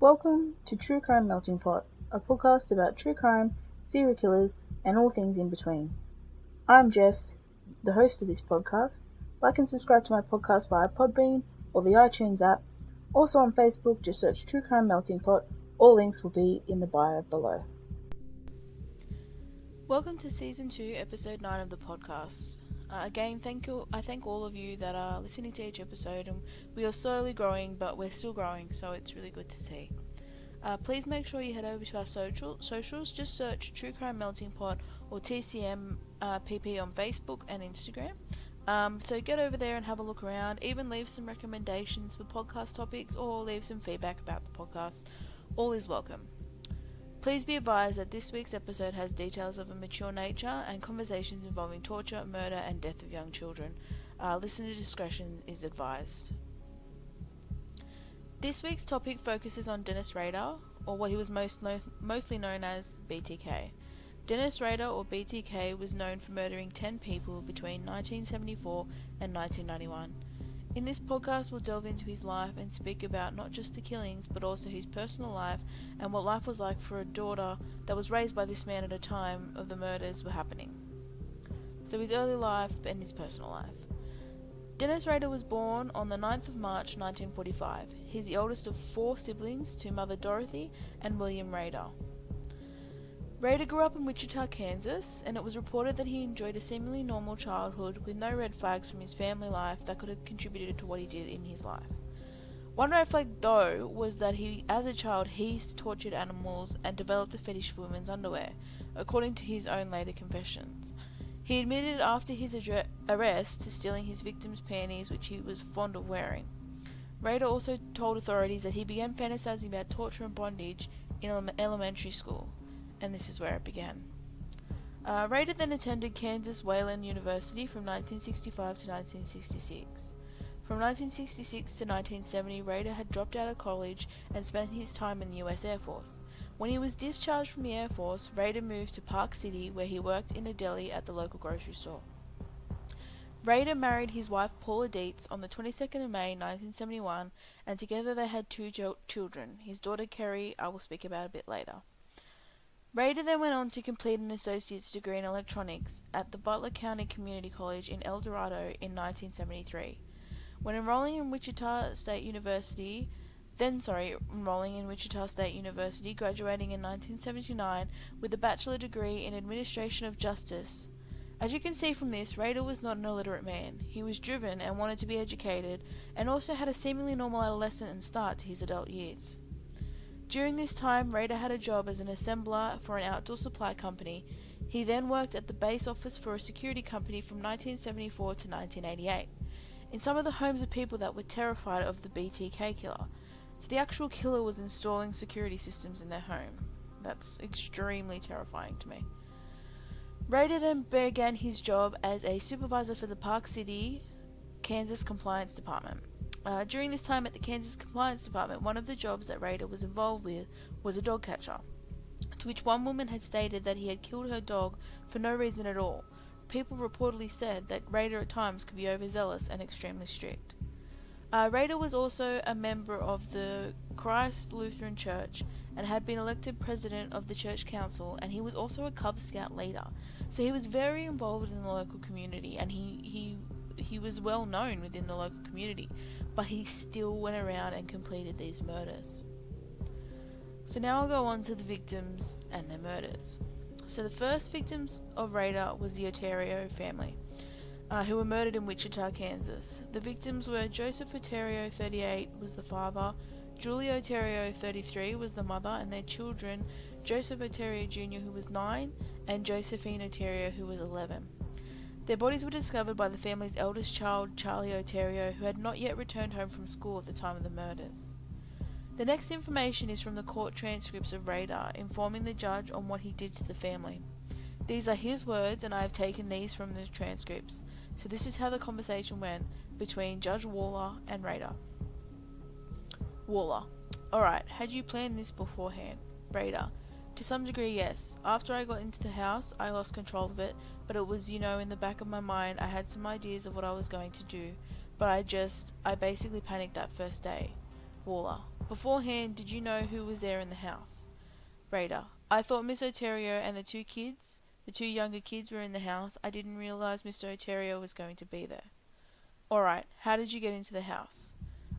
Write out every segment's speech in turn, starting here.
Welcome to True Crime Melting Pot, a podcast about true crime, serial killers, and all things in between. I'm Jess, the host of this podcast. Like and subscribe to my podcast via Podbean or the iTunes app. Also on Facebook, just search True Crime Melting Pot. All links will be in the bio below. Welcome to Season 2, Episode 9 of the podcast. Again, I thank all of you that are listening to each episode, and we are slowly growing, but we're still growing, so it's really good to see. Please make sure you head over to our socials, just search True Crime Melting Pot or TCM PP on Facebook and Instagram. So get over there and have a look around, even leave some recommendations for podcast topics or leave some feedback about the podcast. All is welcome. Please be advised that this week's episode has details of a mature nature and conversations involving torture, murder, and death of young children. Listener discretion is advised. This week's topic focuses on Dennis Rader, or what he was mostly known as BTK. Dennis Rader, or BTK, was known for murdering 10 people between 1974 and 1991. In this podcast, we'll delve into his life and speak about not just the killings, but also his personal life and what life was like for a daughter that was raised by this man at a time of the murders were happening. So his early life and his personal life. Dennis Rader was born on the 9th of March 1945. He's the oldest of 4 siblings to mother Dorothy and William Rader. Rader grew up in Wichita, Kansas, and it was reported that he enjoyed a seemingly normal childhood with no red flags from his family life that could have contributed to what he did in his life. One red flag, though, was that as a child, he tortured animals and developed a fetish for women's underwear, according to his own later confessions. He admitted after his arrest to stealing his victims' panties, which he was fond of wearing. Rader also told authorities that he began fantasizing about torture and bondage in elementary school. And this is where it began. Rader then attended Kansas Wayland University from 1965 to 1966. From 1966 to 1970, Rader had dropped out of college and spent his time in the US Air Force. When he was discharged from the Air Force, Rader moved to Park City, where he worked in a deli at the local grocery store. Rader married his wife Paula Dietz on the 22nd of May 1971, and together they had 2 children, his daughter Kerry I will speak about a bit later. Rader then went on to complete an associate's degree in electronics at the Butler County Community College in El Dorado in 1973. When enrolling in Wichita State University, graduating in 1979 with a bachelor degree in administration of justice. As you can see from this, Rader was not an illiterate man. He was driven and wanted to be educated, and also had a seemingly normal adolescent and start to his adult years. During this time, Rader had a job as an assembler for an outdoor supply company. He then worked at the base office for a security company from 1974 to 1988, in some of the homes of people that were terrified of the BTK Killer. So the actual killer was installing security systems in their home. That's extremely terrifying to me. Rader then began his job as a supervisor for the Park City, Kansas Compliance Department. During this time at the Kansas Compliance Department, one of the jobs that Rader was involved with was a dog catcher, to which one woman had stated that he had killed her dog for no reason at all. People reportedly said that Rader at times could be overzealous and extremely strict. Rader was also a member of the Christ Lutheran Church and had been elected president of the church council, and he was also a Cub Scout leader. So he was very involved in the local community, and he was well known within the local community, but he still went around and completed these murders. So now I'll go on to the victims and their murders. So the first victims of Rader was the Oterio family, who were murdered in Wichita, Kansas. The victims were Joseph Oterio, 38, was the father, Julie Oterio, 33, was the mother, and their children, Joseph Oterio Jr., who was 9, and Josephine Oterio, who was 11. Their bodies were discovered by the family's eldest child, Charlie Oterio, who had not yet returned home from school at the time of the murders. The next information is from the court transcripts of Rader, informing the judge on what he did to the family. These are his words, and I have taken these from the transcripts. So this is how the conversation went between Judge Waller and Rader. Waller: Alright, had you planned this beforehand? Rader: To some degree, yes. After I got into the house, I lost control of it, but it was, in the back of my mind, I had some ideas of what I was going to do, but I basically panicked that first day. Waller. Beforehand, did you know who was there in the house? Rader. I thought Miss Oterio and the two younger kids were in the house. I didn't realise Mr. Oterio was going to be there. Alright, how did you get into the house?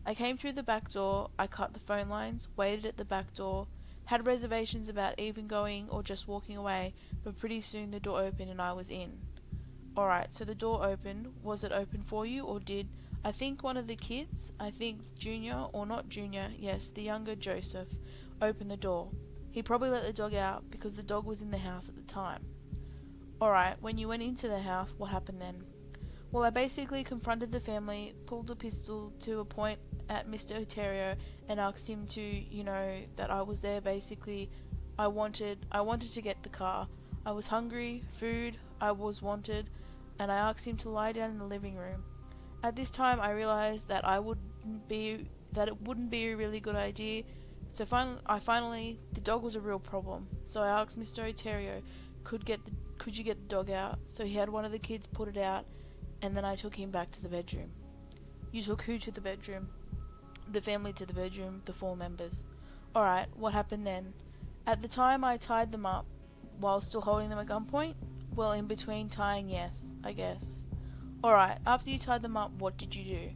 I came through the back door, I cut the phone lines, waited at the back door, had reservations about even going or just walking away, but pretty soon the door opened and I was in. Alright, so the door opened. Was it open for you, or did I think one of the kids, I think Junior, or not Junior, yes, the younger Joseph, open the door? He probably let the dog out because the dog was in the house at the time. Alright, when you went into the house, what happened then? Well, I basically confronted the family, pulled a pistol to a point at Mr. Oterio and asked him to, that I was there basically. I wanted to get the car. I was hungry, food, I was wanted, and I asked him to lie down in the living room. At this time, I realized that it wouldn't be a really good idea. So finally, the dog was a real problem. So I asked Mr. Oterio, could you get the dog out? So he had one of the kids put it out, and then I took him back to the bedroom. You took who to the bedroom? The family to the bedroom, the 4 members. Alright, what happened then? At the time, I tied them up while still holding them at gunpoint. Well, in between tying, yes, I guess. Alright, after you tied them up, what did you do?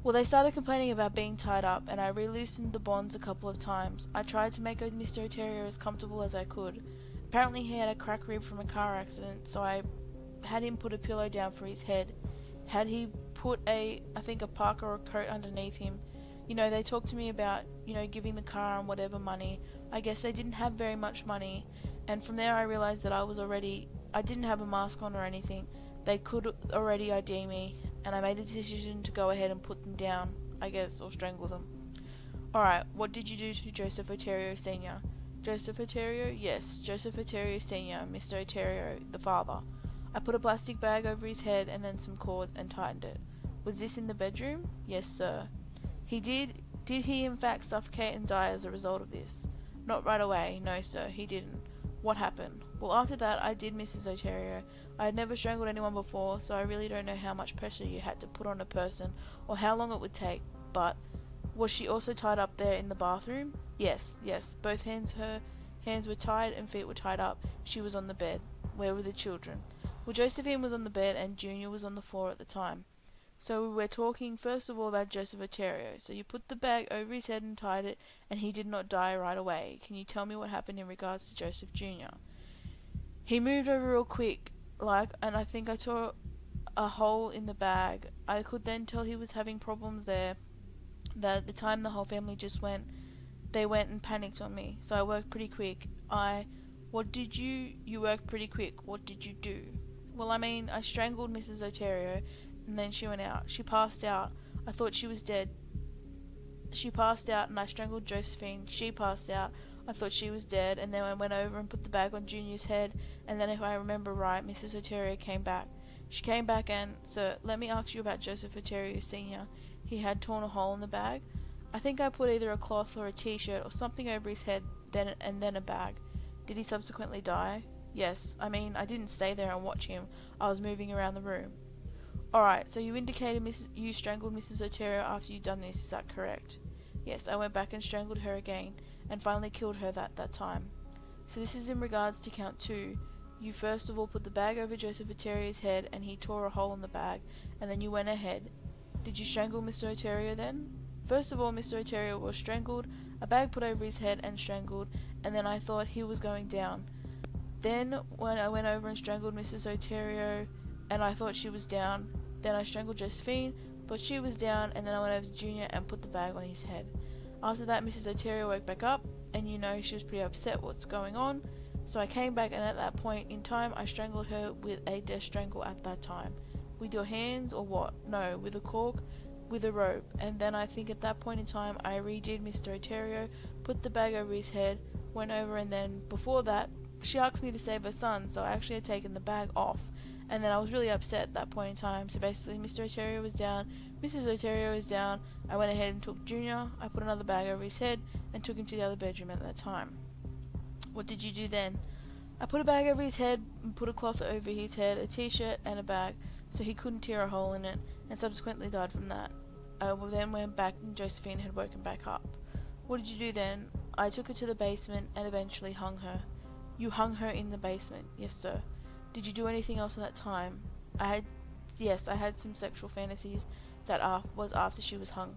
Well, they started complaining about being tied up, and I re-loosened the bonds a couple of times. I tried to make Mr. Oterio as comfortable as I could. Apparently he had a cracked rib from a car accident, so I had him put a pillow down for his head. Had he put I think a parka or a coat underneath him. They talked to me about, giving the car and whatever money. I guess they didn't have very much money, and from there I realised that I didn't have a mask on or anything. They could already ID me, and I made the decision to go ahead and put them down, I guess, or strangle them. Alright, what did you do to Joseph Oterio Sr.? Joseph Oterio? Yes, Joseph Oterio Sr., Mr. Oterio, the father. I put a plastic bag over his head and then some cords and tightened it. Was this in the bedroom? Yes, sir. Did he in fact suffocate and die as a result of this? Not right away, no sir, he didn't. What happened? Well, after that I did Mrs. Oterio. I had never strangled anyone before, so I really don't know how much pressure you had to put on a person or how long it would take, but was she also tied up there in the bathroom? Yes, both her hands were tied and feet were tied up. She was on the bed. Where were the children? Well, Josephine was on the bed and Junior was on the floor at the time. So we're talking first of all about Joseph Oterio. So you put the bag over his head and tied it, and he did not die right away. Can you tell me what happened in regards to Joseph Jr.? He moved over real quick, and I think I saw a hole in the bag. I could then tell he was having problems there. That at the time the whole family they went and panicked on me. So I worked pretty quick. You worked pretty quick. What did you do? Well, I strangled Mrs. Oterio, and then she went out. She passed out. I thought she was dead. She passed out, and I strangled Josephine. She passed out. I thought she was dead, and then I went over and put the bag on Junior's head, and then if I remember right, Mrs. Oterio came back. She came back and, sir, let me ask you about Joseph Oterio Sr. He had torn a hole in the bag. I think I put either a cloth or a t-shirt or something over his head, then a bag. Did he subsequently die? Yes. I didn't stay there and watch him. I was moving around the room. Alright, so you indicated you strangled Mrs. Oterio after you'd done this, is that correct? Yes, I went back and strangled her again, and finally killed her that time. So this is in regards to count 2. You first of all put the bag over Joseph Oterio's head, and he tore a hole in the bag, and then you went ahead. Did you strangle Mr. Oterio then? First of all, Mr. Oterio was strangled, a bag put over his head and strangled, and then I thought he was going down. Then, when I went over and strangled Mrs. Oterio, and I thought she was down, then I strangled Josephine, thought she was down, and then I went over to Junior and put the bag on his head. After that, Mrs. Oterio woke back up, and she was pretty upset what's going on, so I came back, and at that point in time, I strangled her with a death strangle at that time. With your hands, or what? No, with a cork, with a rope, and then I think at that point in time, I redid Mr. Oterio, put the bag over his head, went over, and then, before that, she asked me to save her son, so I actually had taken the bag off, and then I was really upset at that point in time, so basically Mr. Oterio was down, Mrs. Oterio was down, I went ahead and took Junior, I put another bag over his head, and took him to the other bedroom at that time. What did you do then? I put a bag over his head, and put a cloth over his head, a t-shirt, and a bag, so he couldn't tear a hole in it, and subsequently died from that. I then went back and Josephine had woken back up. What did you do then? I took her to the basement and eventually hung her. You hung her in the basement? Yes, sir. Did you do anything else at that time? Yes, I had some sexual fantasies that was after she was hung.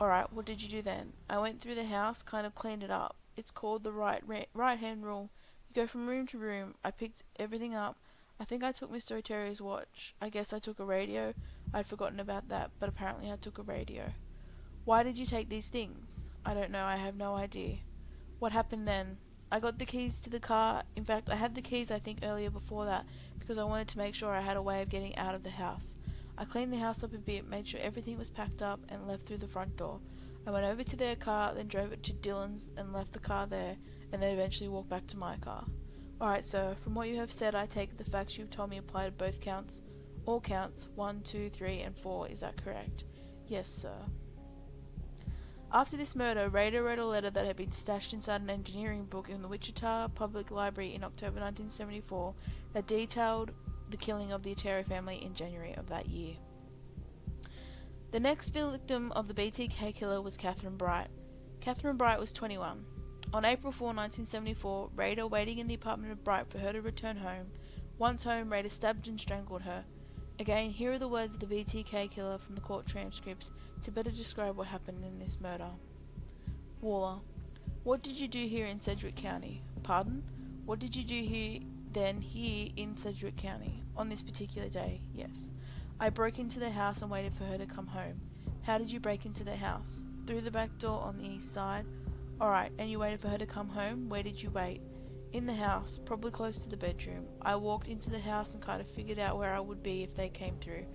Alright, what did you do then? I went through the house, kind of cleaned it up. It's called the right hand rule. You go from room to room. I picked everything up. I think I took Mr. Oterio's watch. I guess I took a radio. I'd forgotten about that, but apparently I took a radio. Why did you take these things? I don't know, I have no idea. What happened then? I got the keys to the car. In fact, I had the keys I think earlier before that because I wanted to make sure I had a way of getting out of the house. I cleaned the house up a bit, made sure everything was packed up and left through the front door. I went over to their car, then drove it to Dylan's and left the car there, and then eventually walked back to my car. Alright, sir, from what you have said, I take it the facts you've told me apply to both counts. All counts, 1, 2, 3, and 4, is that correct? Yes, sir. After this murder, Rader wrote a letter that had been stashed inside an engineering book in the Wichita Public Library in October 1974 that detailed the killing of the Oterio family in January of that year. The next victim of the BTK killer was Catherine Bright. Catherine Bright was 21. On April 4, 1974, Rader, waiting in the apartment of Bright for her to return home. Once home, Rader stabbed and strangled her. Again, here are the words of the BTK killer from the court transcripts to better describe what happened in this murder. Waller: what did you do here in Sedgwick County? Pardon? What did you do here in Sedgwick County? On this particular day? Yes. I broke into the house and waited for her to come home. How did you break into the house? Through the back door on the east side. Alright, and you waited for her to come home? Where did you wait? In the house, probably close to the bedroom. I walked into the house and kind of figured out where I would be if they came through.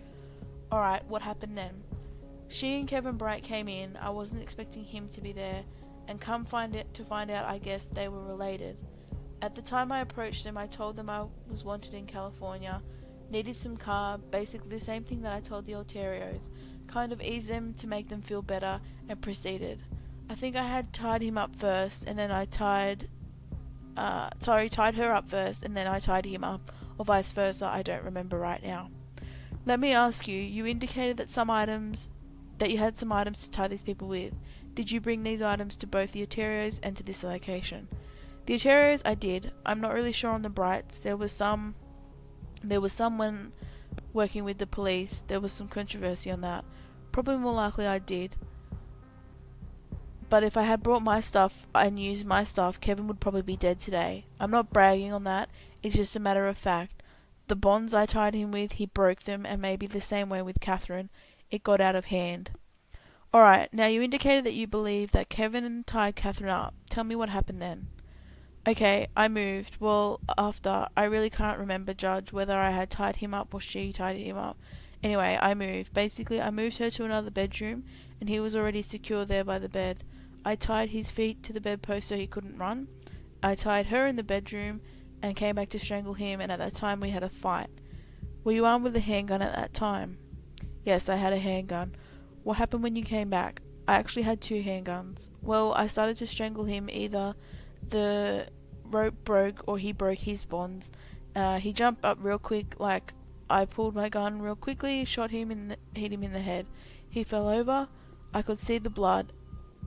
Alright, what happened then? She and Kevin Bright came in. I wasn't expecting him to be there, and to find out I guess they were related. At the time I approached them, I told them I was wanted in California, needed some car, basically the same thing that I told the Alterios, kind of eased them to make them feel better, and proceeded. I think I had tied him up first, and then I tied her up first, and then I tied him up, or vice versa, I don't remember right now. Let me ask you, you indicated that you had some items to tie these people with. Did you bring these items to both the Oterios and to this location? The Oterios I did. I'm not really sure on the Brights. There was someone working with the police. There was some controversy on that. Probably more likely I did. But if I had brought my stuff and used my stuff, Kevin would probably be dead today. I'm not bragging on that. It's just a matter of fact. The bonds I tied him with, he broke them, and maybe the same way with Catherine. It got out of hand. Alright, now you indicated that you believe that Kevin tied Catherine up. Tell me what happened then. Okay, I moved. Well, after. I really can't remember, Judge, whether I had tied him up or she tied him up. Anyway, I moved. Basically, I moved her to another bedroom, and he was already secure there by the bed. I tied his feet to the bedpost so he couldn't run. I tied her in the bedroom and came back to strangle him, and at that time we had a fight. Were you armed with a handgun at that time? Yes, I had a handgun. What happened when you came back? I actually had 2 handguns. Well, I started to strangle him. Either the rope broke or he broke his bonds. He jumped up real quick, like I pulled my gun real quickly, hit him in the head. He fell over. I could see the blood.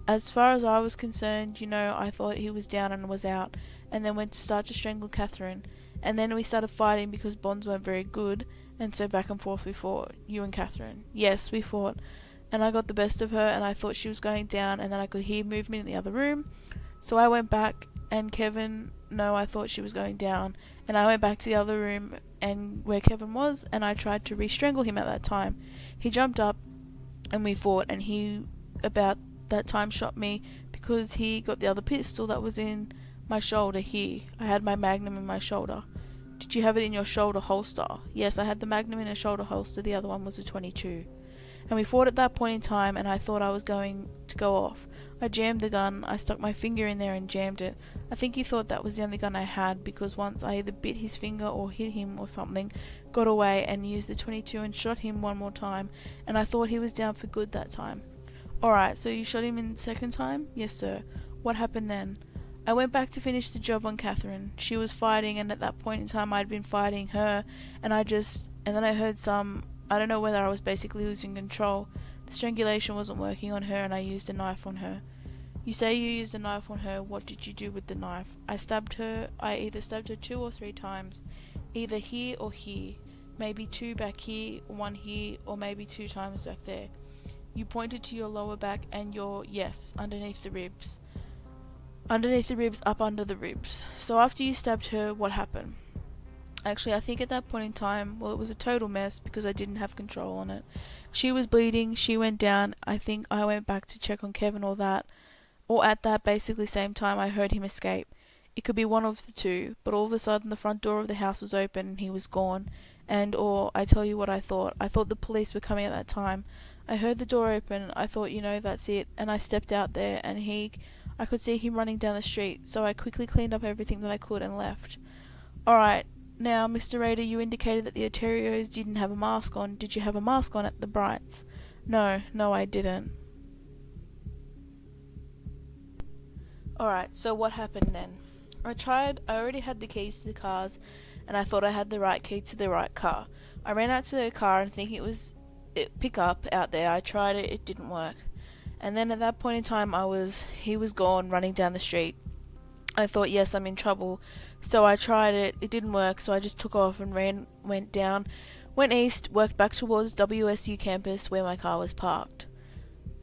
As far as I was concerned, I thought he was down and was out, and then went to start to strangle Catherine. And then we started fighting because bonds weren't very good, and so back and forth we fought. You and Catherine. Yes, we fought. And I got the best of her, and I thought she was going down, and then I could hear movement in the other room. So I went back, and I thought she was going down, and I went back to the other room, and where Kevin was, and I tried to re-strangle him at that time. He jumped up, and we fought, and he, about that time, shot me because he got the other pistol that was in my shoulder here. I had my Magnum in my shoulder. Did you have it in your shoulder holster? Yes, I had the Magnum in a shoulder holster. The other one was a .22. And we fought at that point in time, and I thought I was going to go off. I jammed the gun. I stuck my finger in there and jammed it. I think he thought that was the only gun I had, because once I either bit his finger or hit him or something, got away and used the .22 and shot him one more time, and I thought he was down for good that time. Alright, so you shot him in the second time? Yes, sir. What happened then? I went back to finish the job on Catherine. She was fighting, and at that point in time I'd been fighting her, and then I heard I don't know whether I was basically losing control, The strangulation wasn't working on her and I used a knife on her. You say you used a knife on her, what did you do with the knife? I either stabbed her 2 or 3 times, either here or here, maybe 2 back here, 1 here, or maybe 2 times back there. You pointed to your lower back and yes, underneath the ribs. Underneath the ribs, up under the ribs. So after you stabbed her, what happened? Actually, I think at that point in time, well, it was a total mess because I didn't have control on it. She was bleeding, she went down, I think I went back to check on Kevin or that, or at that basically same time I heard him escape. It could be one of the two, but all of a sudden the front door of the house was open and he was gone, I tell you what I thought the police were coming at that time. I heard the door open, I thought, that's it, and I stepped out there and I could see him running down the street, so I quickly cleaned up everything that I could and left. Alright, now Mr. Rader, you indicated that the Ontario's didn't have a mask on. Did you have a mask on at the Brights? No, I didn't. Alright, so what happened then? I already had the keys to the cars, and I thought I had the right key to the right car. I ran out to the car and thinking it was pick up out there. I tried it didn't work. And then at that point in time he was gone running down the street. I thought, yes, I'm in trouble. So I tried it didn't work, so I just took off and went east, worked back towards WSU campus where my car was parked.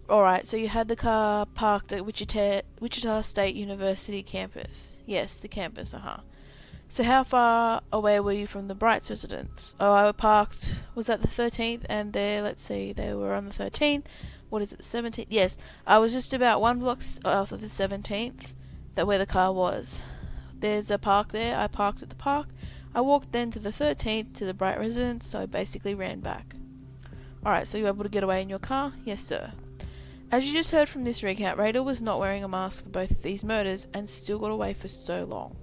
Alright, so you had the car parked at Wichita State University campus. Yes, the campus, So how far away were you from the Brights residence? Oh, I parked, was that the 13th? And they were on the 13th. What is it, the 17th? Yes, I was just about 1 block off of the 17th, where the car was. There's a park there, I parked at the park. I walked then to the 13th, to the Bright residence, so I basically ran back. Alright, so you were able to get away in your car? Yes, sir. As you just heard from this recount, Rader was not wearing a mask for both of these murders and still got away for so long.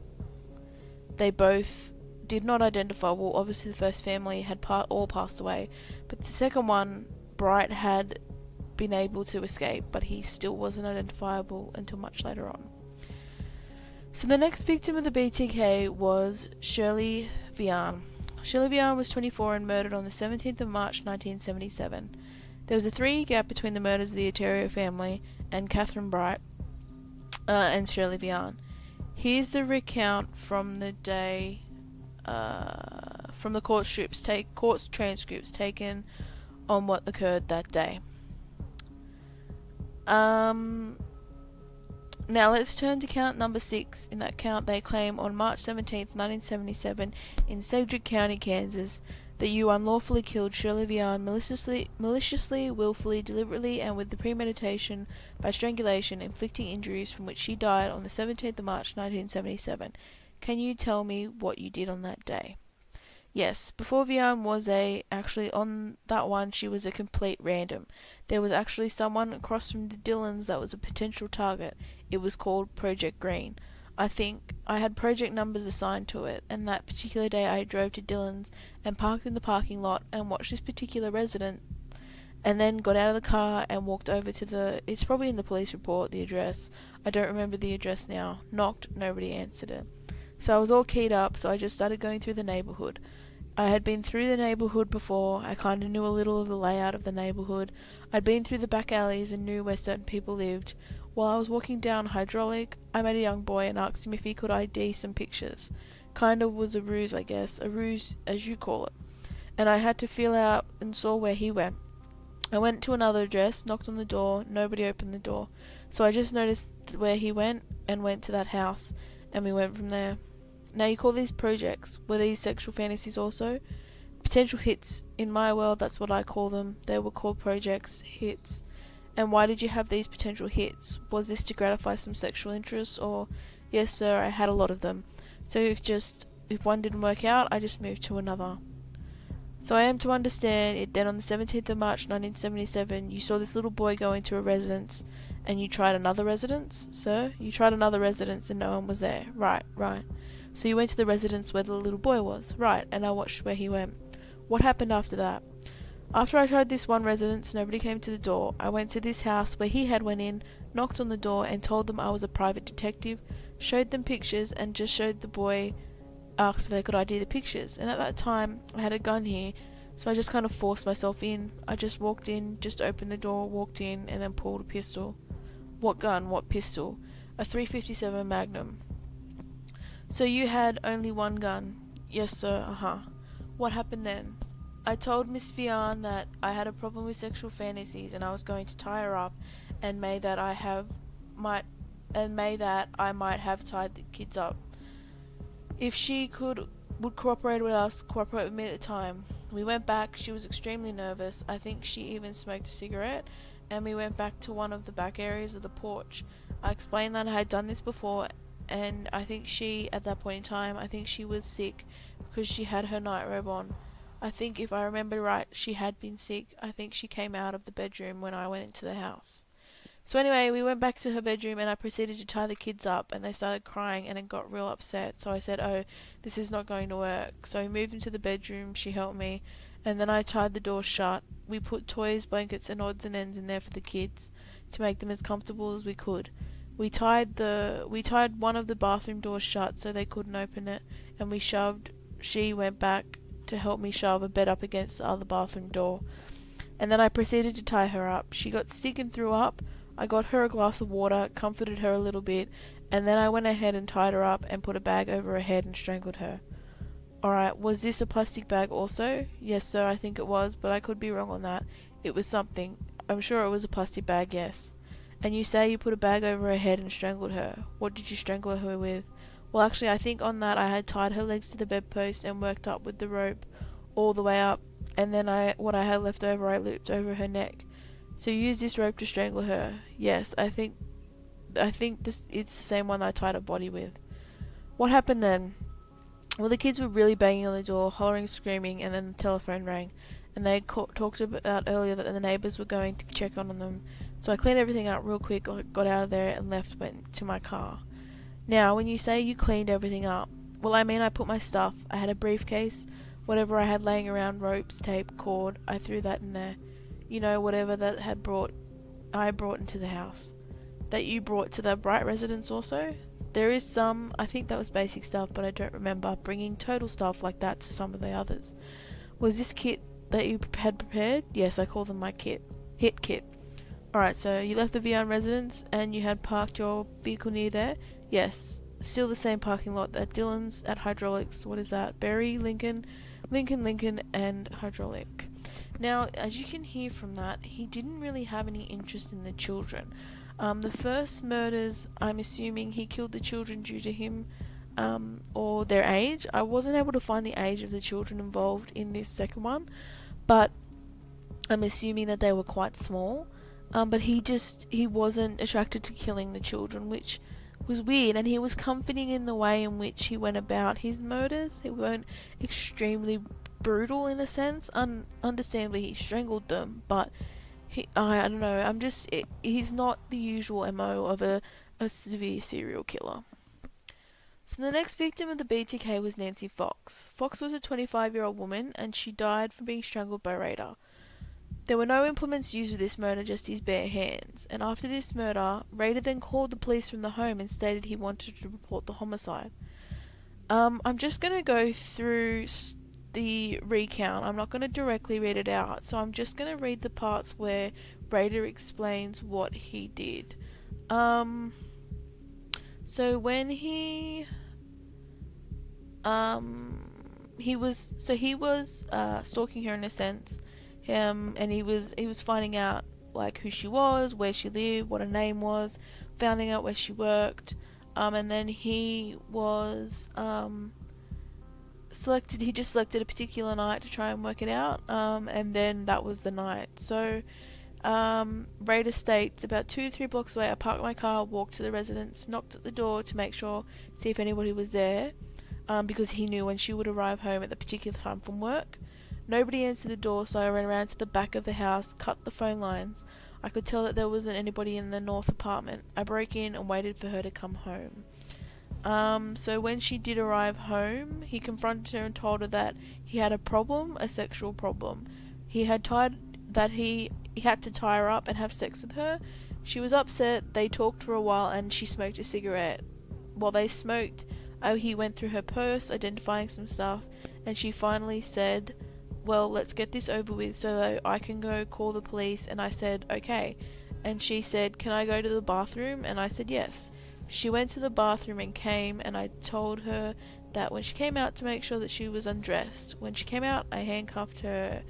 They both did not identify, well, obviously the first family had all passed away, but the second one, Bright, had been able to escape, but he still wasn't identifiable until much later on. So the next victim of the BTK was Shirley Vian. Shirley Vian was 24 and murdered on the 17th of March 1977. There was a 3-year gap between the murders of the Ontario family and Catherine Bright and Shirley Vian. Here's the recount from the day, from the court transcripts taken on what occurred that day. Now let's turn to count number 6. In that count, they claim on March 17th, 1977, in Cedric County, Kansas, that you unlawfully killed Shirley Vian maliciously, willfully, deliberately, and with the premeditation by strangulation, inflicting injuries from which she died on the 17th of March 1977. Can you tell me what you did on that day? Yes, before Vian was actually on that one, she was a complete random. There was actually someone across from the Dillons that was a potential target. It was called Project Green. I think I had project numbers assigned to it, and that particular day I drove to Dillons and parked in the parking lot and watched this particular resident, and then got out of the car and walked over to it's probably in the police report, the address. I don't remember the address now. Knocked, nobody answered it. So I was all keyed up, so I just started going through the neighbourhood. I had been through the neighbourhood before. I kind of knew a little of the layout of the neighbourhood. I'd been through the back alleys and knew where certain people lived. While I was walking down Hydraulic, I met a young boy and asked him if he could ID some pictures. Kind of was a ruse, I guess. A ruse, as you call it. And I had to feel out and saw where he went. I went to another address, knocked on the door, nobody opened the door. So I just noticed where he went and went to that house, and we went from there. Now you call these projects. Were these sexual fantasies also? Potential hits. In my world, that's what I call them. They were called projects, hits. And why did you have these potential hits? Was this to gratify some sexual interest, or... Yes, sir, I had a lot of them. So if one didn't work out, I just moved to another. So I am to understand it then on the 17th of March 1977, you saw this little boy go into a residence, and you tried another residence, sir? You tried another residence and no one was there. Right. So you went to the residence where the little boy was. Right, and I watched where he went. What happened after that? After I tried this one residence, nobody came to the door. I went to this house where he had went in, knocked on the door and told them I was a private detective, showed them pictures and just showed the boy, asked if they could ID the pictures. And at that time, I had a gun here, So I just kind of forced myself in. I just walked in, just opened the door, walked in, and then pulled a pistol. What gun? What pistol? A 357 Magnum. So you had only one gun? Yes, sir. What happened then? I told Miss Vian that I had a problem with sexual fantasies and I was going to tie her up, and may that I might have tied the kids up. If she would cooperate with me at the time. We went back. She was extremely nervous. I think she even smoked a cigarette, and we went back to one of the back areas of the porch. I explained that I had done this before, and I think at that point in time, I think she was sick because she had her nightrobe on. I think if I remember right, she had been sick. I think she came out of the bedroom when I went into the house. So anyway, we went back to her bedroom and I proceeded to tie the kids up, and they started crying and it got real upset. So I said, oh, this is not going to work. So we moved into the bedroom, she helped me, and then I tied the door shut. We put toys, blankets and odds and ends in there for the kids to make them as comfortable as we could. We tied one of the bathroom doors shut so they couldn't open it, and she went back to help me shove a bed up against the other bathroom door. And then I proceeded to tie her up. She got sick and threw up. I got her a glass of water, comforted her a little bit, and then I went ahead and tied her up and put a bag over her head and strangled her. Alright, was this a plastic bag also? Yes, sir, I think it was, but I could be wrong on that. It was something. I'm sure it was a plastic bag, yes. And you say you put a bag over her head and strangled her. What did you strangle her with? Well, actually, I think on that I had tied her legs to the bedpost and worked up with the rope all the way up, and then what I had left over I looped over her neck. So you used this rope to strangle her? Yes, I think it's the same one I tied her body with. What happened then? Well, the kids were really banging on the door, hollering, screaming, and then the telephone rang, and they talked about earlier that the neighbours were going to check on them. So I cleaned everything up real quick, got out of there and went to my car. Now, when you say you cleaned everything up, well, I mean I put my stuff. I had a briefcase, whatever I had laying around, ropes, tape, cord, I threw that in there. You know, whatever that I brought into the house. That you brought to the Bright residence also? There is some, I think that was basic stuff, but I don't remember bringing total stuff like that to some of the others. Was this kit that you had prepared? Yes, I call them my kit. Hit kit. Alright, so you left the Vian residence and you had parked your vehicle near there? Yes. Still the same parking lot at Dillon's, at Hydraulics. What is that? Berry, Lincoln, and Hydraulic. Now, as you can hear from that, he didn't really have any interest in the children. The first murders, I'm assuming he killed the children due to him or their age. I wasn't able to find the age of the children involved in this second one, but I'm assuming that they were quite small. But he wasn't attracted to killing the children, which was weird, and he was comforting in the way in which he went about his murders. He weren't extremely brutal in a sense. Understandably, he strangled them, but I don't know. He's not the usual MO of a severe serial killer. So the next victim of the BTK was Nancy Fox. Fox was a 25-year-old woman, and she died from being strangled by Rader. There were no implements used with this murder, just his bare hands, and after this murder, Rader then called the police from the home and stated he wanted to report the homicide. I'm just going to go through the recount. I'm not going to directly read it out, so I'm just going to read the parts where Rader explains what he did. So when he was stalking her in a sense, and he was finding out like who she was, where she lived, what her name was, finding out where she worked, and then he was he just selected a particular night to try and work it out, and then that was the night. So Rader states, about 2-3 blocks away, I parked my car, walked to the residence, knocked at the door to make sure, see if anybody was there, because he knew when she would arrive home at the particular time from work. Nobody answered the door, so I ran around to the back of the house, cut the phone lines. I could tell that there wasn't anybody in the north apartment. I broke in and waited for her to come home. So when she did arrive home, he confronted her and told her that he had a problem, a sexual problem. He had had to tie her up and have sex with her. She was upset. They talked for a while and she smoked a cigarette. While they smoked, he went through her purse, identifying some stuff, and she finally said, well, let's get this over with so that I can go call the police. And I said, okay. And she said, can I go to the bathroom? And I said, yes. She went to the bathroom and came, and I told her that when she came out to make sure that she was undressed. When she came out, I handcuffed her.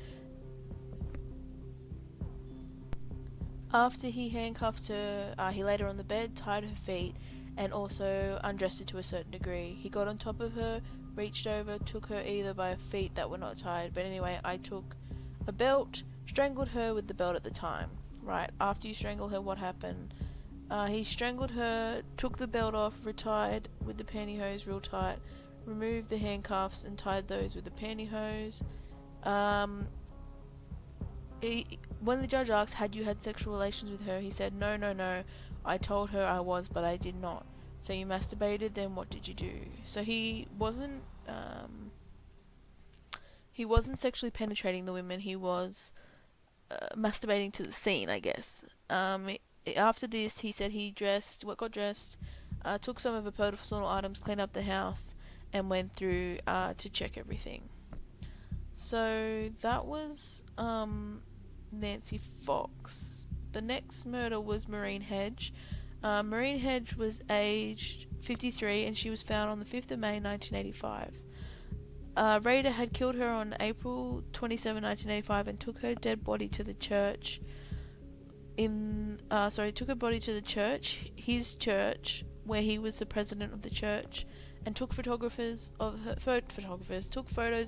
After he handcuffed her, he laid her on the bed, tied her feet, and also undressed her to a certain degree. He got on top of her, reached over, took her either by her feet that were not tied, but anyway, I took a belt, strangled her with the belt at the time. Right, after you strangle her, what happened? He strangled her, took the belt off, retied with the pantyhose real tight, removed the handcuffs and tied those with the pantyhose. When the judge asked, had you had sexual relations with her, he said, no, no, no, I told her I was, but I did not. So you masturbated, then what did you do? So he wasn't sexually penetrating the women, he was masturbating to the scene, I guess. After this, he said he got dressed, took some of her personal items, cleaned up the house, and went through to check everything. So that was Nancy Fox. The next murder was Maureen Hedge. Maureen Hedge was aged 53 and she was found on the 5th of May 1985. Rader had killed her on April 27, 1985 and took her dead body to the church took her body to the church, his church, where he was the president of the church, and took took photos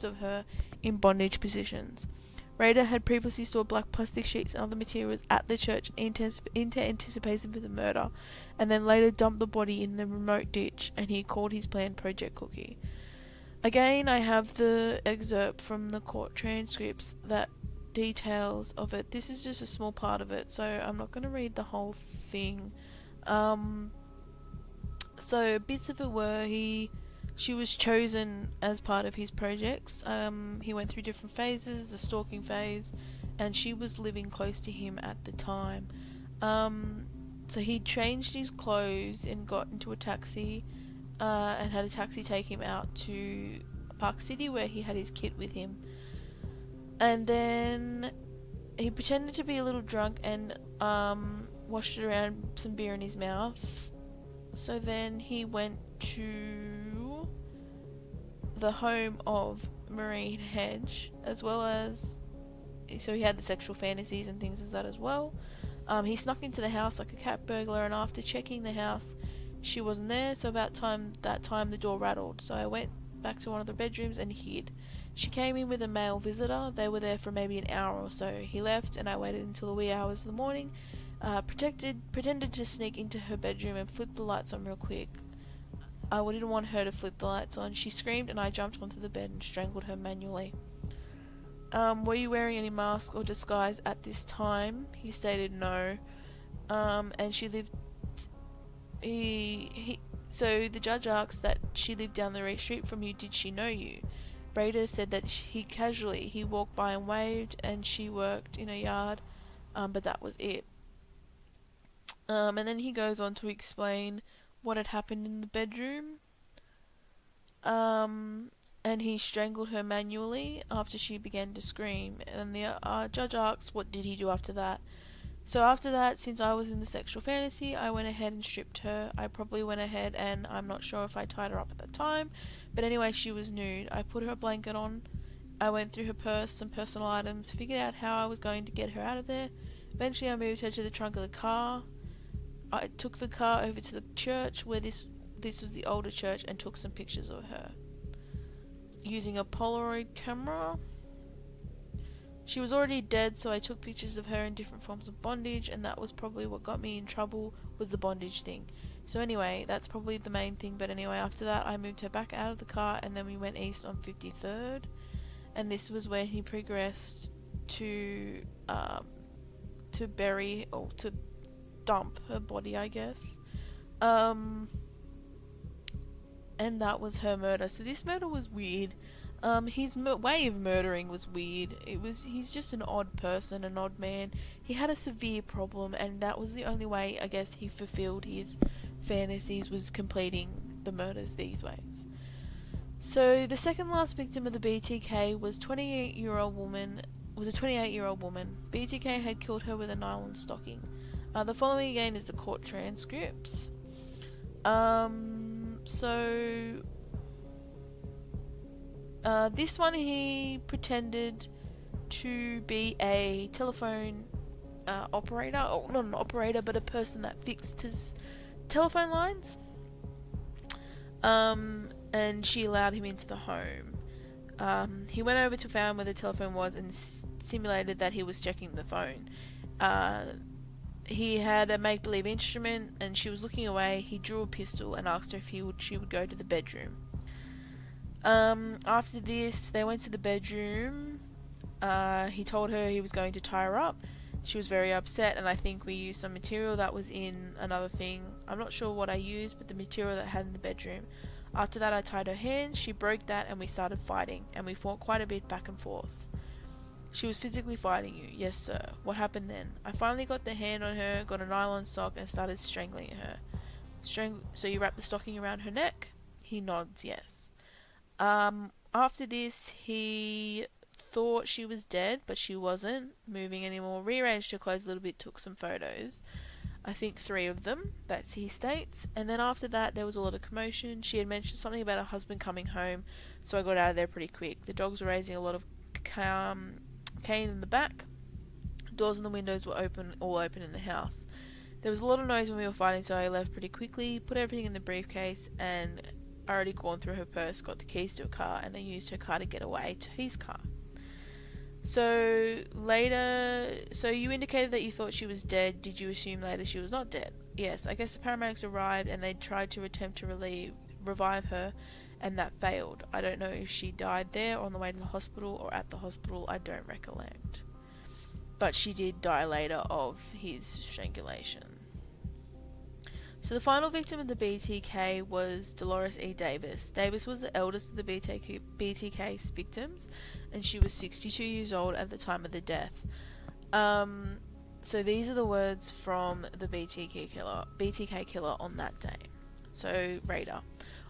of her in bondage positions. Rader had previously stored black plastic sheets and other materials at the church into anticipation for the murder, and then later dumped the body in the remote ditch, and he called his plan Project Cookie. Again, I have the excerpt from the court transcripts that details of it. This is just a small part of it, so I'm not going to read the whole thing. So bits of it were she was chosen as part of his projects. He went through different phases, the stalking phase, and she was living close to him at the time. So he changed his clothes and got into a taxi and had a taxi take him out to Park City where he had his kit with him. And then he pretended to be a little drunk and washed around some beer in his mouth. So then he went to the home of Maureen Hedge, as well as, so he had the sexual fantasies and things as that as well. He snuck into the house like a cat burglar, and after checking the house, she wasn't there, so that time the door rattled. So I went back to one of the bedrooms and hid. She came in with a male visitor. They were there for maybe an hour or so. He left and I waited until the wee hours of the morning, pretended to sneak into her bedroom and flip the lights on real quick. I didn't want her to flip the lights on. She screamed and I jumped onto the bed and strangled her manually. Were you wearing any mask or disguise at this time? He stated no. And she lived... So the judge asked that she lived down the street from you. Did she know you? Rader said that he walked by and waved, and she worked in a yard, but that was it. And then he goes on to explain what had happened in the bedroom. And he strangled her manually after she began to scream. And the judge asks, what did he do after that? So after that, since I was in the sexual fantasy, I went ahead and stripped her. I probably went ahead and I'm not sure if I tied her up at the time, but anyway, she was nude. I put her blanket on. I went through her purse, some personal items, figured out how I was going to get her out of there. Eventually, I moved her to the trunk of the car. I took the car over to the church, where this was the older church, and took some pictures of her using a Polaroid camera. She was already dead, so I took pictures of her in different forms of bondage, and that was probably what got me in trouble, was the bondage thing. So anyway, that's probably the main thing, but anyway, after that I moved her back out of the car, and then we went east on 53rd, and this was where he progressed to bury, or to dump her body, I guess. And that was her murder. So this murder was weird. His way of murdering was weird. He's just an odd person, an odd man. He had a severe problem, and that was the only way, I guess, he fulfilled his fantasies, was completing the murders these ways. So the second last victim of the BTK was a 28-year-old woman. BTK had killed her with a nylon stocking. The following again is the court transcripts. This one he pretended to be a telephone operator, or not an operator, but a person that fixed his telephone lines. And she allowed him into the home. He went over to found where the telephone was and simulated that he was checking the phone. He had a make-believe instrument, and she was looking away. He drew a pistol and asked her if she would go to the bedroom. After this, they went to the bedroom. He told her he was going to tie her up. She was very upset, and I think we used some material that was in another thing. I'm not sure what I used, but the material that I had in the bedroom. After that, I tied her hands. She broke that, and we started fighting, and we fought quite a bit back and forth. She was physically fighting you. Yes, sir. What happened then? I finally got the hand on her, got a nylon sock, and started strangling her. So you wrapped the stocking around her neck? He nods, yes. After this, he thought she was dead, but she wasn't moving anymore. Rearranged her clothes a little bit, took some photos. I think 3 of them, that's he states. And then after that, there was a lot of commotion. She had mentioned something about her husband coming home, so I got out of there pretty quick. The dogs were raising a lot of cane in the back. Doors and the windows were all open in the house. There was a lot of noise when we were fighting, so I left pretty quickly, put everything in the briefcase, and I already gone through her purse, got the keys to a car, and then used her car to get away to his car. So you indicated that you thought she was dead. Did you assume later she was not dead? Yes, I guess the paramedics arrived and they tried to attempt to revive her, and that failed. I don't know if she died there or on the way to the hospital or at the hospital, I don't recollect. But she did die later of his strangulation. So the final victim of the BTK was Dolores E. Davis. Davis was the eldest of the BTK's victims, and she was 62 years old at the time of the death. So these are the words from the BTK Killer on that day. So, Rader.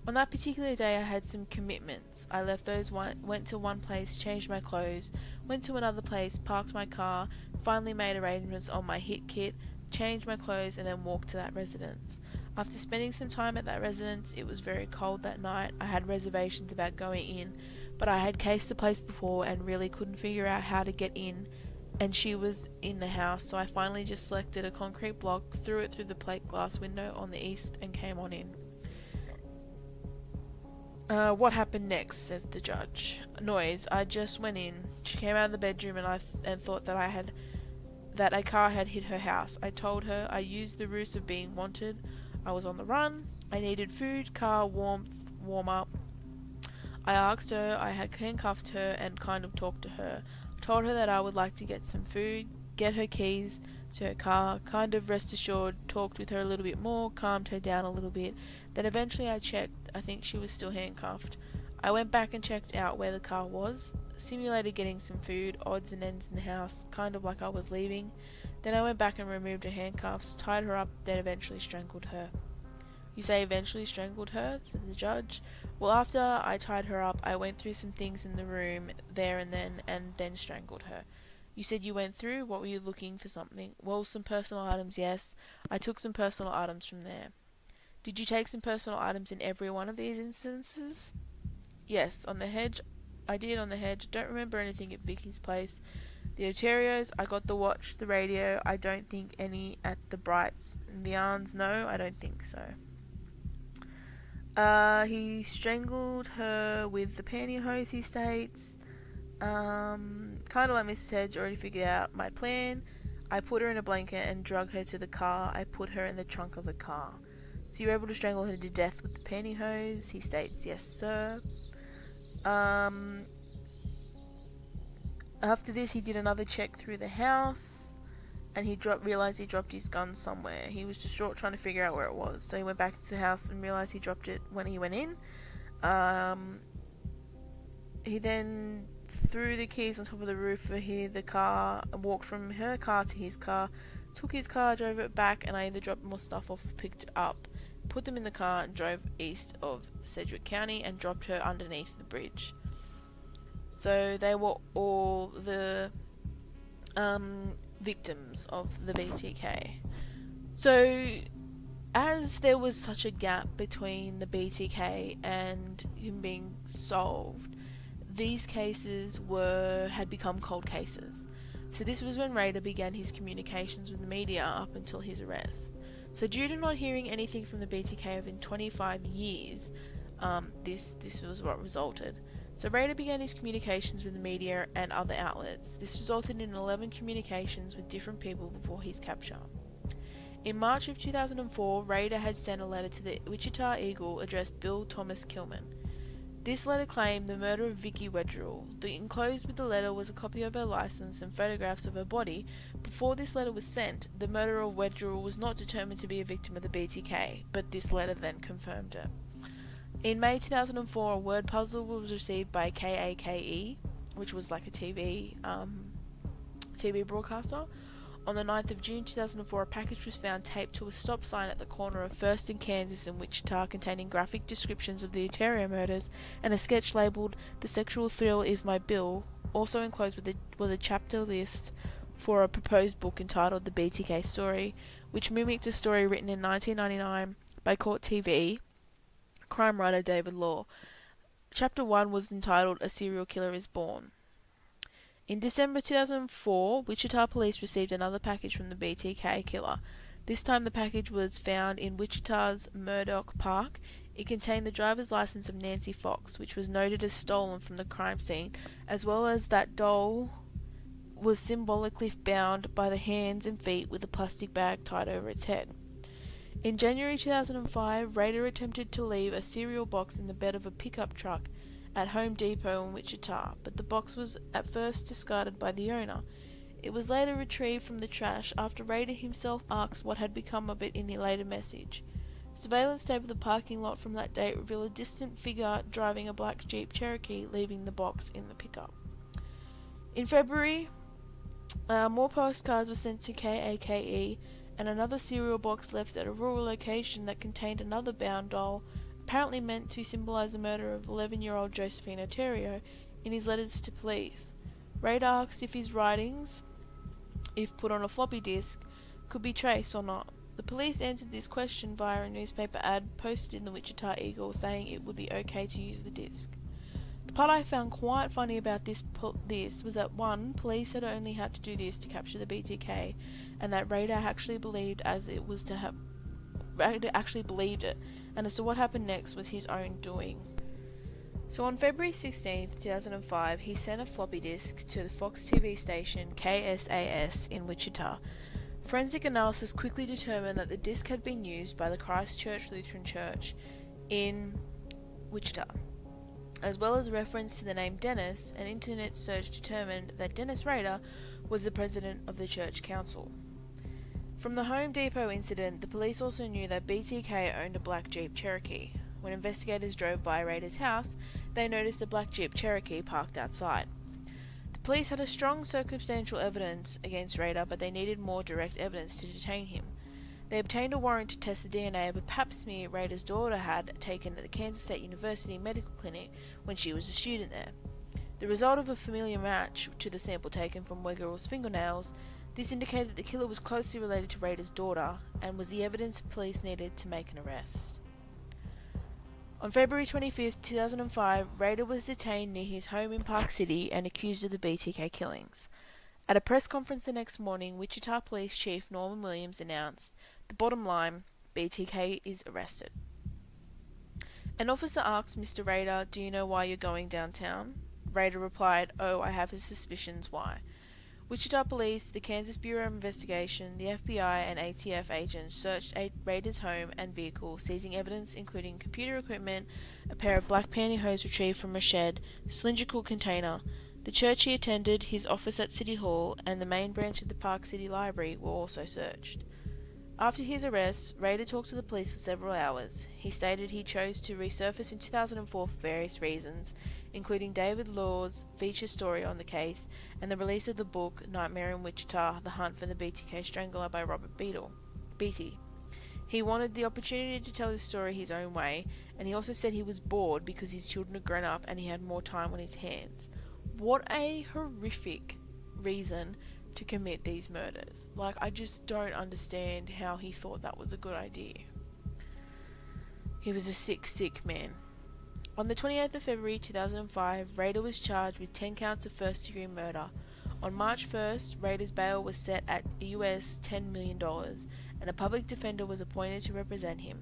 On that particular day, I had some commitments. I left went to one place, changed my clothes, went to another place, parked my car, finally made arrangements on my hit kit, changed my clothes, and then walked to that residence. After spending some time at that residence, it was very cold that night. I had reservations about going in, but I had cased the place before and really couldn't figure out how to get in, and she was in the house, so I finally just selected a concrete block, threw it through the plate glass window on the east, and came on in. What happened next, says the judge. Noise. I just went in. She came out of the bedroom and thought that a car had hit her house. I told her I used the ruse of being wanted. I was on the run. I needed food, car, warmth, warm up. I asked her, I had handcuffed her and kind of talked to her. Told her that I would like to get some food, get her keys to her car, kind of rest assured, talked with her a little bit more, calmed her down a little bit. Then eventually I checked. I think she was still handcuffed. I went back and checked out where the car was, simulated getting some food, odds and ends in the house, kind of like I was leaving. Then I went back and removed her handcuffs, tied her up, then eventually strangled her. You say eventually strangled her, said the judge. Well, after I tied her up, I went through some things in the room there and then strangled her. You said you went through, what were you looking for something? Well, some personal items, yes. I took some personal items from there. Did you take some personal items in every one of these instances? Yes, on the hedge. I did on the hedge. Don't remember anything at Vicky's place. The Ontario's, I got the watch, the radio. I don't think any at the Brights. And the Arns, no, I don't think so. He strangled her with the pantyhose, he states. Kind of like Mrs. Hedge already figured out my plan. I put her in a blanket and drug her to the car. I put her in the trunk of the car. So you were able to strangle her to death with the pantyhose? He states, yes, sir. After this, he did another check through the house, and he realized he dropped his gun somewhere. He was distraught trying to figure out where it was. So he went back into the house and realized he dropped it when he went in. He then threw the keys on top of the roof for the car, walked from her car to his car, took his car, drove it back, and I either dropped more stuff off or picked it up. put them in the car and drove east of Sedgwick County and dropped her underneath the bridge. So they were all the victims of the BTK. So as there was such a gap between the BTK and him being solved, these cases had become cold cases. So this was when Rader began his communications with the media up until his arrest. So due to not hearing anything from the BTK within 25 years, this was what resulted. So Rader began his communications with the media and other outlets. This resulted in 11 communications with different people before his capture. In March of 2004, Rader had sent a letter to the Wichita Eagle addressed Bill Thomas Kilman. This letter claimed the murder of Vicky Wedgerell. Enclosed with the letter was a copy of her license and photographs of her body. Before this letter was sent, the murderer of Wedgerell was not determined to be a victim of the BTK, but this letter then confirmed it. In May 2004, a word puzzle was received by KAKE, which was like a TV broadcaster. On the 9th of June 2004, a package was found taped to a stop sign at the corner of 1st and Kansas in Wichita containing graphic descriptions of the Ontario murders and a sketch labelled "The Sexual Thrill Is My Bill." Also enclosed was a chapter list for a proposed book entitled The BTK Story, which mimicked a story written in 1999 by Court TV crime writer David Law. Chapter 1 was entitled A Serial Killer is Born. In December 2004, Wichita police received another package from the BTK Killer. This time the package was found in Wichita's Murdoch Park. It contained the driver's license of Nancy Fox, which was noted as stolen from the crime scene, as well as that doll was symbolically bound by the hands and feet with a plastic bag tied over its head. In January 2005, Rader attempted to leave a cereal box in the bed of a pickup truck at Home Depot in Wichita, but the box was at first discarded by the owner. It was later retrieved from the trash after Rader himself asked what had become of it in a later message. Surveillance tape of the parking lot from that date revealed a distant figure driving a black Jeep Cherokee, leaving the box in the pickup. In February, more postcards were sent to KAKE, and another cereal box left at a rural location that contained another bound doll, apparently meant to symbolise the murder of 11-year-old Josephine Ontario, in his letters to police. Rader asked if his writings, if put on a floppy disk, could be traced or not. The police answered this question via a newspaper ad posted in the Wichita Eagle saying it would be okay to use the disk. The part I found quite funny about this was that one, police had only had to do this to capture the BTK, and that Rader actually believed it, and as to what happened next was his own doing. So on February 16, 2005, he sent a floppy disk to the Fox TV station KSAS in Wichita. Forensic analysis quickly determined that the disk had been used by the Christchurch Lutheran Church in Wichita. As well as reference to the name Dennis, an internet search determined that Dennis Rader was the president of the church council. From the Home Depot incident, the police also knew that BTK owned a black Jeep Cherokee. When investigators drove by Rader's house, they noticed a black Jeep Cherokee parked outside. The police had a strong circumstantial evidence against Rader, but they needed more direct evidence to detain him. They obtained a warrant to test the DNA of a pap smear Rader's daughter had taken at the Kansas State University Medical Clinic when she was a student there. The result of a familiar match to the sample taken from Wedgerell's fingernails. This indicated that the killer was closely related to Rader's daughter and was the evidence police needed to make an arrest. On February 25, 2005, Rader was detained near his home in Park City and accused of the BTK killings. At a press conference the next morning, Wichita Police Chief Norman Williams announced, "The bottom line, BTK is arrested." An officer asked Mr. Rader, "Do you know why you're going downtown?" Rader replied, "Oh, I have his suspicions why." Wichita Police, the Kansas Bureau of Investigation, the FBI, and ATF agents searched Rader's home and vehicle, seizing evidence including computer equipment, a pair of black pantyhose retrieved from a shed, a cylindrical container. The church he attended, his office at City Hall, and the main branch of the Park City Library were also searched. After his arrest, Rader talked to the police for several hours. He stated he chose to resurface in 2004 for various reasons, including David Law's feature story on the case and the release of the book Nightmare in Wichita: The Hunt for the BTK Strangler by Robert Beatty. He wanted the opportunity to tell his story his own way, and he also said he was bored because his children had grown up and he had more time on his hands. What a horrific reason to commit these murders. Like, I just don't understand how he thought that was a good idea. He was a sick, sick man. On the 28th of February 2005, Rader was charged with 10 counts of first-degree murder. On March 1st, Rader's bail was set at US $10 million, and a public defender was appointed to represent him.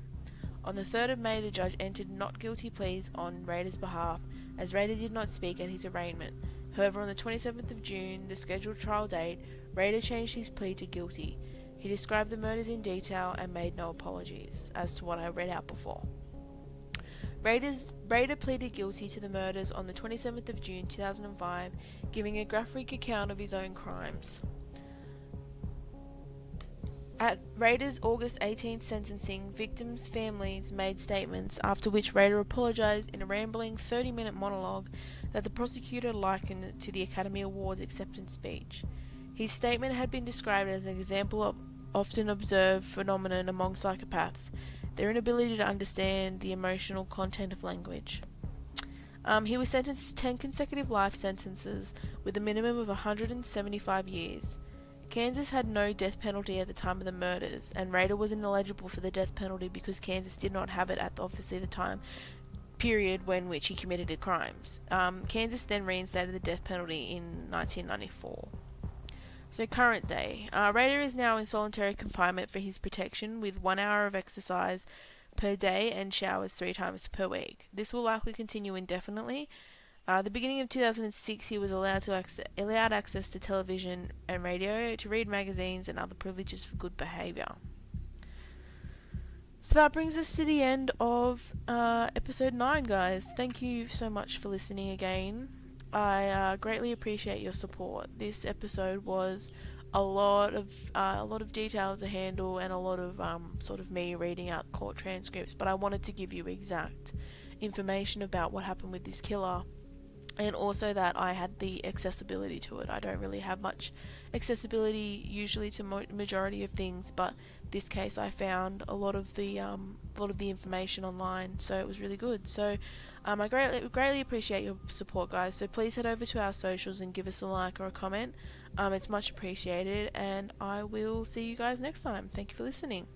On the 3rd of May, the judge entered not guilty pleas on Rader's behalf, as Rader did not speak at his arraignment. However, on the 27th of June, the scheduled trial date, Rader changed his plea to guilty. He described the murders in detail and made no apologies, as to what I read out before. Rader pleaded guilty to the murders on the 27th of June 2005, giving a graphic account of his own crimes. At Rader's August 18th sentencing, victims' families made statements, after which Rader apologised in a rambling 30-minute monologue that the prosecutor likened to the Academy Awards acceptance speech. His statement had been described as an example of often observed phenomenon among psychopaths, their inability to understand the emotional content of language. He was sentenced to 10 consecutive life sentences with a minimum of 175 years. Kansas had no death penalty at the time of the murders, and Rader was ineligible for the death penalty because Kansas did not have it at obviously the time period when which he committed the crimes. Kansas then reinstated the death penalty in 1994. So current day, Rader is now in solitary confinement for his protection with 1 hour of exercise per day and showers 3 times per week. This will likely continue indefinitely. The beginning of 2006, he was allowed access to television and radio, to read magazines and other privileges for good behaviour. So that brings us to the end of episode 9, guys. Thank you so much for listening again. I greatly appreciate your support. This episode was a lot of details to handle and a lot of sort of me reading out court transcripts, but I wanted to give you exact information about what happened with this killer, and also that I had the accessibility to it. I don't really have much accessibility usually to majority of things, but this case I found a lot of the information online, so it was really good. So I greatly appreciate your support, guys. So please head over to our socials and give us a like or a comment. It's much appreciated, and I will see you guys next time. Thank you for listening.